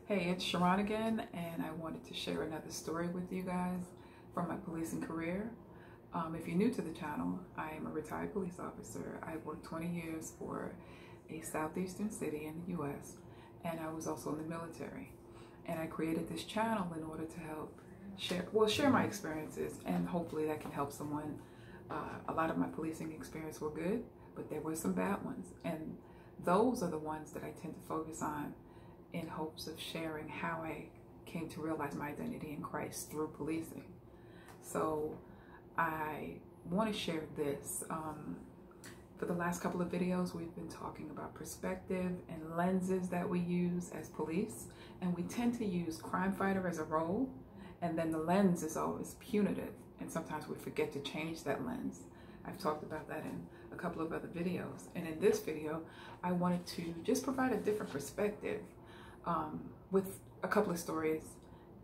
Hey, it's Sharon again, and I wanted to share another story with you guys from my policing career. If you're new to the channel, I am a retired police officer. I worked 20 years for a southeastern city in the U.S., and I was also in the military. And I created this channel in order to help share my experiences, and hopefully that can help someone. A lot of my policing experience were good, but there were some bad ones, and those are the ones that I tend to focus on in hopes of sharing how I came to realize my identity in Christ through policing. So I want to share this. For the last couple of videos, we've been talking about perspective and lenses that we use as police, and we tend to use crime fighter as a role, and then the lens is always punitive, and sometimes we forget to change that lens. I've talked about that in a couple of other videos, and in this video, I wanted to just provide a different perspective with a couple of stories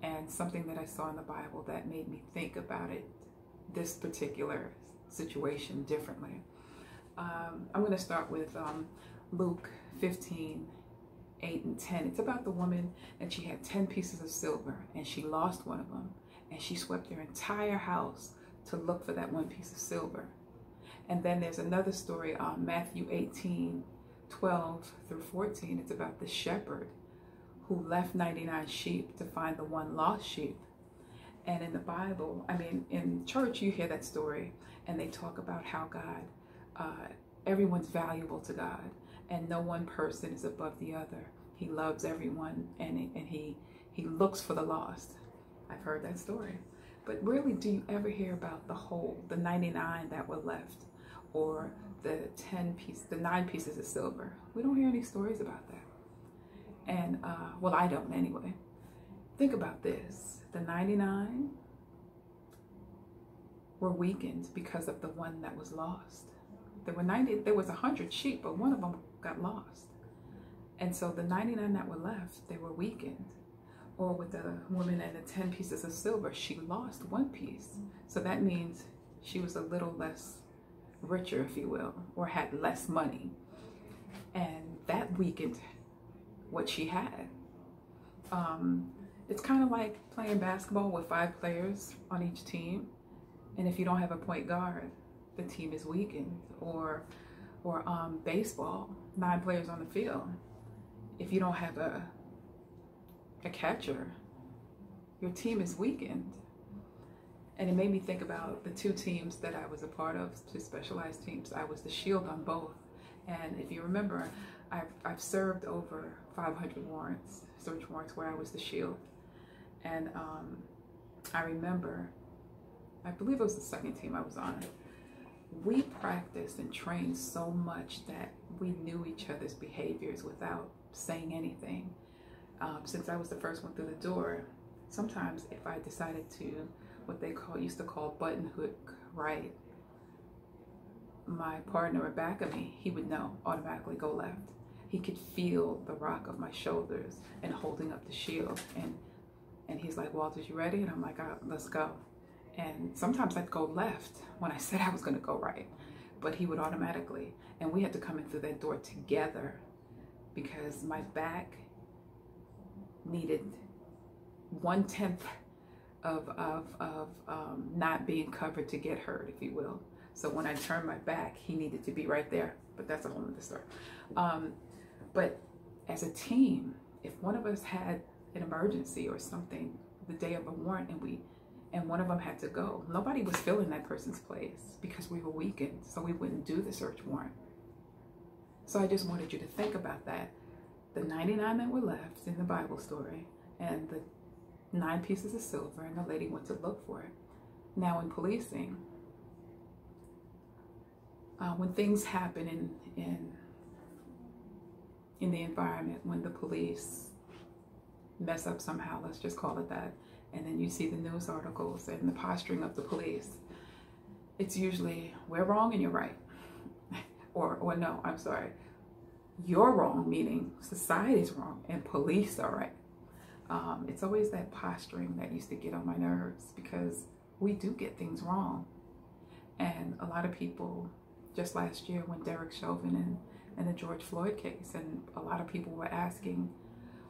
and something that I saw in the Bible that made me think about this particular situation differently. I'm going to start with Luke 15, 8 and 10. It's about the woman, and she had 10 pieces of silver, and she lost one of them, and she swept their entire house to look for that one piece of silver. And then there's another story, Matthew 18, 12 through 14. It's about the shepherd who left 99 sheep to find the one lost sheep. And in the Bible, in church, you hear that story, and they talk about how God, everyone's valuable to God, and no one person is above the other. He loves everyone, and he looks for the lost. I've heard that story. But really, do you ever hear about the 99 that were left, or the 9 pieces of silver? We don't hear any stories about that. And, well, I don't anyway. Think about this. The 99 were weakened because of the one that was lost. There was 100 sheep, but one of them got lost. And so the 99 that were left, they were weakened. Or with the woman and the 10 pieces of silver, she lost one piece. So that means she was a little less richer, if you will, or had less money. And that weakened what she had. It's kind of like playing basketball with 5 players on each team, and if you don't have a point guard, the team is weakened. Or baseball, 9 players on the field. If you don't have a catcher, your team is weakened. And it made me think about the 2 teams that I was a part of, 2 specialized teams. I was the shield on both. And if you remember, I've served over 500 warrants, search warrants, where I was the shield. And I remember, I believe it was the second team I was on. We practiced and trained so much that we knew each other's behaviors without saying anything. Since I was the first one through the door, sometimes if I decided to, what they used to call button hook right, my partner back of me, he would know, automatically go left. He could feel the rock of my shoulders and holding up the shield. And he's like, Walters, you ready? And I'm like, let's go. And sometimes I'd go left when I said I was going to go right, but he would automatically. And we had to come in through that door together because my back needed 1/10 of not being covered to get hurt, if you will. So when I turned my back, he needed to be right there. But that's a whole other story. But as a team, if one of us had an emergency or something the day of a warrant, and one of them had to go, nobody was filling that person's place because we were weakened, so we wouldn't do the search warrant. So I just wanted you to think about that. The 99 that were left in the Bible story, and the 9 pieces of silver, and the lady went to look for it. Now in policing, when things happen in the environment, when the police mess up somehow, let's just call it that, and then you see the news articles and the posturing of the police, it's usually, we're wrong and you're right. or no, I'm sorry, you're wrong, meaning society's wrong and police are right. It's always that posturing that used to get on my nerves, because we do get things wrong. And a lot of people, just last year when Derek Chauvin and the George Floyd case, and a lot of people were asking,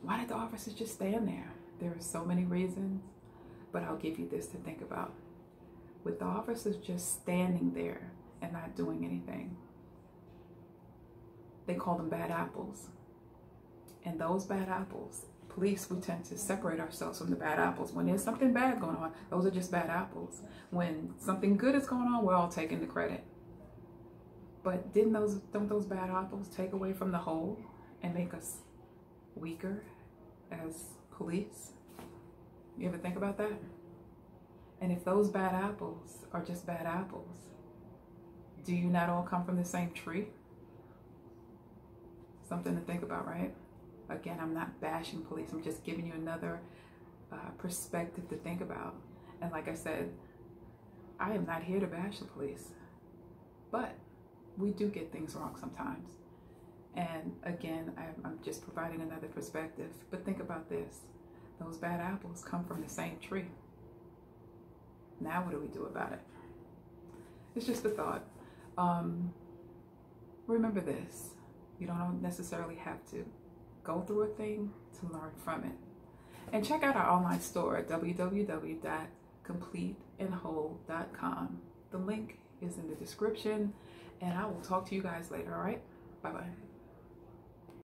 Why did the officers just stand there? There are so many reasons, but I'll give you this to think about. With the officers just standing there and not doing anything, they call them bad apples. And those bad apples, police, we tend to separate ourselves from the bad apples. When there's something bad going on, those are just bad apples. When something good is going on, we're all taking the credit. But don't those bad apples take away from the whole and make us weaker as police? You ever think about that? And if those bad apples are just bad apples, do you not all come from the same tree? Something to think about, right? Again, I'm not bashing police. I'm just giving you another perspective to think about. And like I said, I am not here to bash the police, but we do get things wrong sometimes. And again, I'm just providing another perspective. But think about this. Those bad apples come from the same tree. Now what do we do about it? It's just a thought. Remember this. You don't necessarily have to go through a thing to learn from it. And check out our online store at www.completeandwhole.com. The link is in the description, and I will talk to you guys later, all right? Bye-bye.